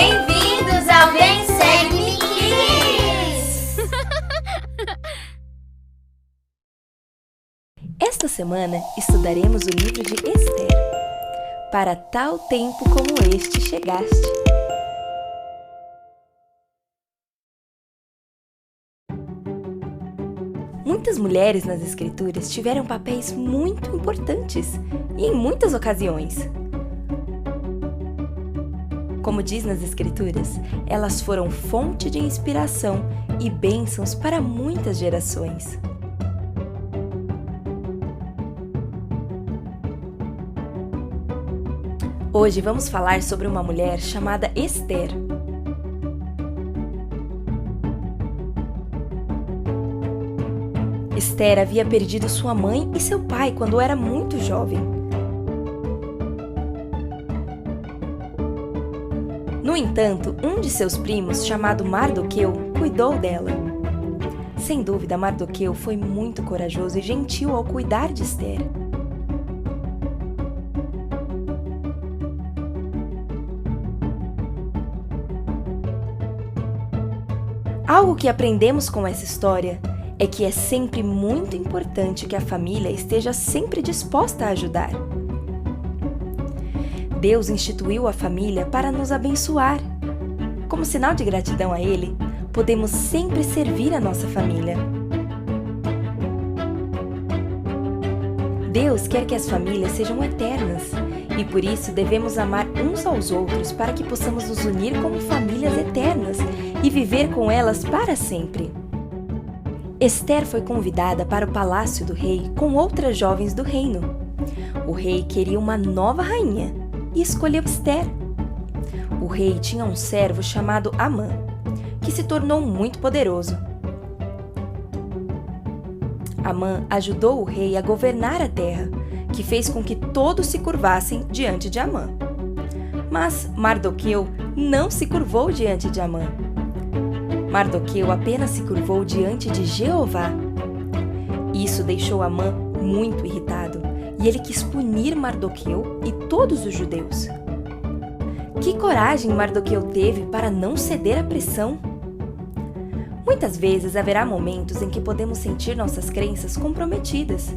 Bem-vindos ao Vem Segue-me Kids! Esta semana estudaremos o livro de Esther. Para tal tempo como este chegaste. Muitas mulheres nas Escrituras tiveram papéis muito importantes e em muitas ocasiões. Como diz nas Escrituras, elas foram fonte de inspiração e bênçãos para muitas gerações. Hoje vamos falar sobre uma mulher chamada Esther. Esther havia perdido sua mãe e seu pai quando era muito jovem. No entanto, um de seus primos, chamado Mardoqueu, cuidou dela. Sem dúvida, Mardoqueu foi muito corajoso e gentil ao cuidar de Esther. Algo que aprendemos com essa história é que é sempre muito importante que a família esteja sempre disposta a ajudar. Deus instituiu a família para nos abençoar. Como sinal de gratidão a Ele, podemos sempre servir a nossa família. Deus quer que as famílias sejam eternas e por isso devemos amar uns aos outros para que possamos nos unir como famílias eternas e viver com elas para sempre. Esther foi convidada para o palácio do rei com outras jovens do reino. O rei queria uma nova rainha e escolheu Esther. O rei tinha um servo chamado Amã, que se tornou muito poderoso. Amã ajudou o rei a governar a terra, que fez com que todos se curvassem diante de Amã. Mas Mardoqueu não se curvou diante de Amã. Mardoqueu apenas se curvou diante de Jeová. Isso deixou Amã muito irritado e ele quis punir Mardoqueu e todos os judeus. Que coragem Mardoqueu teve para não ceder à pressão! Muitas vezes haverá momentos em que podemos sentir nossas crenças comprometidas.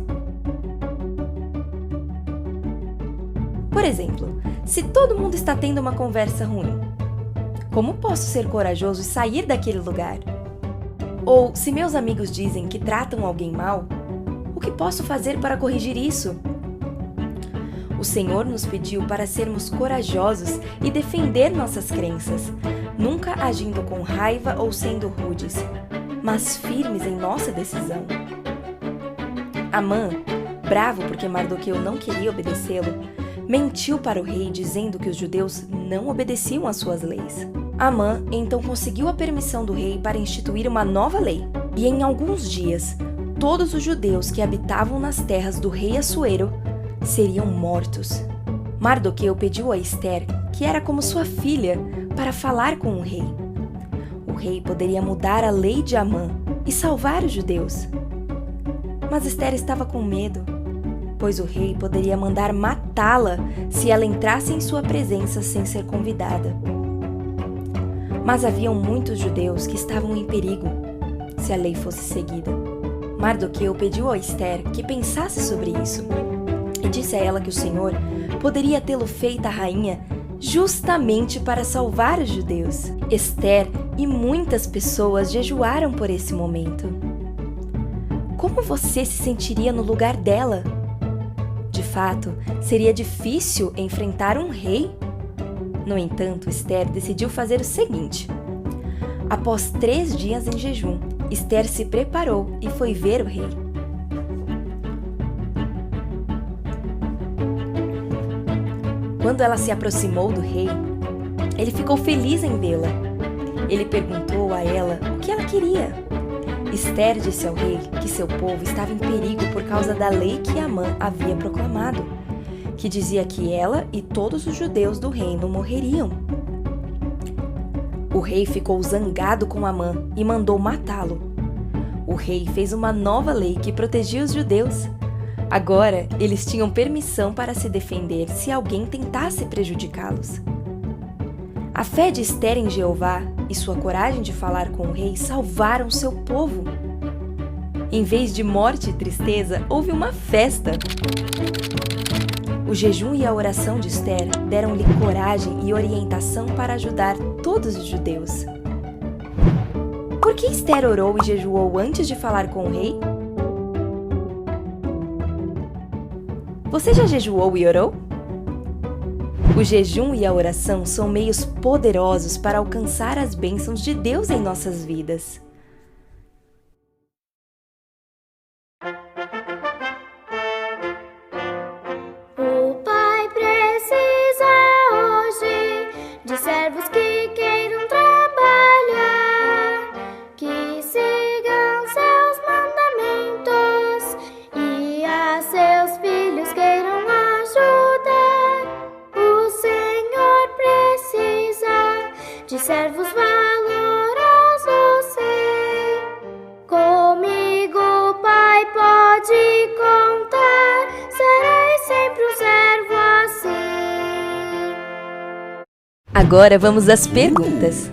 Por exemplo, se todo mundo está tendo uma conversa ruim, como posso ser corajoso e sair daquele lugar? Ou, se meus amigos dizem que tratam alguém mal, o que posso fazer para corrigir isso? O Senhor nos pediu para sermos corajosos e defender nossas crenças, nunca agindo com raiva ou sendo rudes, mas firmes em nossa decisão. Amã, bravo porque Mardoqueu não queria obedecê-lo, mentiu para o rei dizendo que os judeus não obedeciam às suas leis. Amã então conseguiu a permissão do rei para instituir uma nova lei, e em alguns dias, todos os judeus que habitavam nas terras do rei Assuero seriam mortos. Mardoqueu pediu a Esther, que era como sua filha, para falar com o rei. O rei poderia mudar a lei de Amã e salvar os judeus. Mas Esther estava com medo, pois o rei poderia mandar matá-la se ela entrasse em sua presença sem ser convidada. Mas haviam muitos judeus que estavam em perigo se a lei fosse seguida. Mardoqueu pediu a Esther que pensasse sobre isso e disse a ela que o Senhor poderia tê-lo feita rainha justamente para salvar os judeus. Esther e muitas pessoas jejuaram por esse momento. Como você se sentiria no lugar dela? De fato, seria difícil enfrentar um rei. No entanto, Esther decidiu fazer o seguinte. Após 3 dias em jejum, Esther se preparou e foi ver o rei. Quando ela se aproximou do rei, ele ficou feliz em vê-la. Ele perguntou a ela o que ela queria. Esther disse ao rei que seu povo estava em perigo por causa da lei que Amã havia proclamado, que dizia que ela e todos os judeus do reino morreriam. O rei ficou zangado com Amã e mandou matá-lo. O rei fez uma nova lei que protegia os judeus. Agora, eles tinham permissão para se defender se alguém tentasse prejudicá-los. A fé de Ester em Jeová e sua coragem de falar com o rei salvaram seu povo. Em vez de morte e tristeza, houve uma festa. O jejum e a oração de Ester deram-lhe coragem e orientação para ajudar todos os judeus. Por que Ester orou e jejuou antes de falar com o rei? Você já jejuou e orou? O jejum e a oração são meios poderosos para alcançar as bênçãos de Deus em nossas vidas. O Pai precisa hoje de servos que queiram trabalhar, que sigam seus mandamentos e a seus filhos queiram ajudar. O Senhor precisa de servos valorosos, sim. Comigo, Pai, pode contar, serei sempre um servo assim. Agora vamos às perguntas.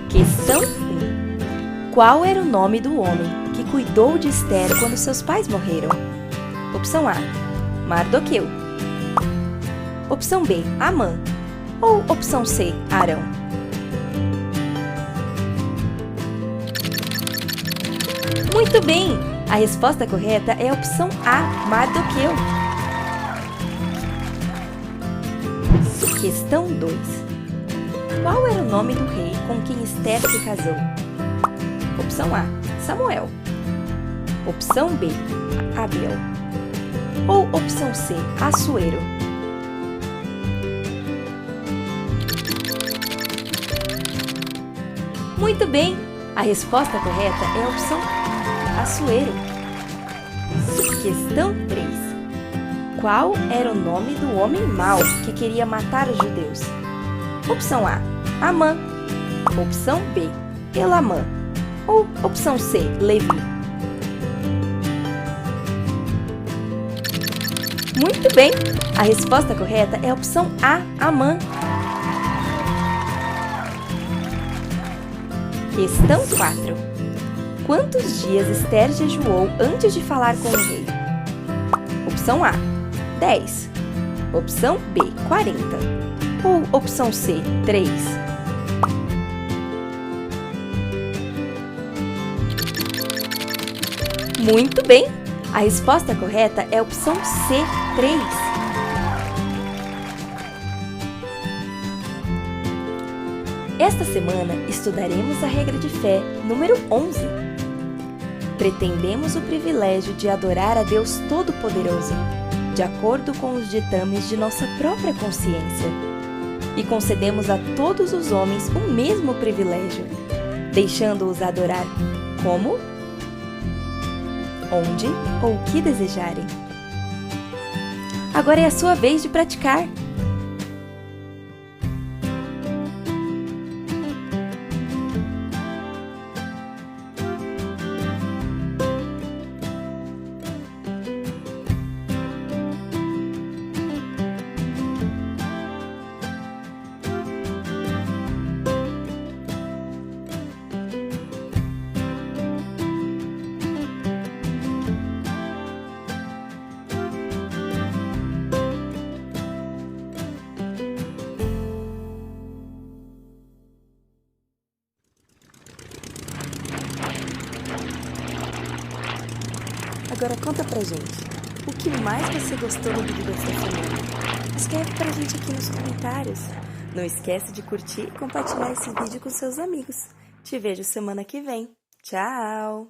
Questão 1. Qual era o nome do homem que cuidou de Ester quando seus pais morreram? Opção A, Mardoqueu. Opção B, Amã. Ou opção C, Arão? Muito bem! A resposta correta é a opção A, Mardoqueu. Questão 2. Qual era o nome do rei com quem Ester se casou? Opção A, Samuel. Opção B, Abel. Ou opção C, Assuero? Muito bem! A resposta correta é a opção Assuero. Questão 3. Qual era o nome do homem mau que queria matar os judeus? Opção A, Amã. Opção B, Elamã. Ou opção C, Levi? Muito bem! A resposta correta é a opção A, Amã. Questão 4. Quantos dias Ester jejuou antes de falar com o rei? Opção A, 10. Opção B, 40. Ou opção C, 3? Muito bem! A resposta correta é a opção C, 3. Esta semana estudaremos a regra de fé número 11. Pretendemos o privilégio de adorar a Deus Todo-Poderoso, de acordo com os ditames de nossa própria consciência. E concedemos a todos os homens o mesmo privilégio, deixando-os adorar como, onde ou o que desejarem. Agora é a sua vez de praticar. Agora conta pra gente, o que mais você gostou do vídeo dessa semana? Escreve pra gente aqui nos comentários. Não esquece de curtir e compartilhar esse vídeo com seus amigos. Te vejo semana que vem. Tchau!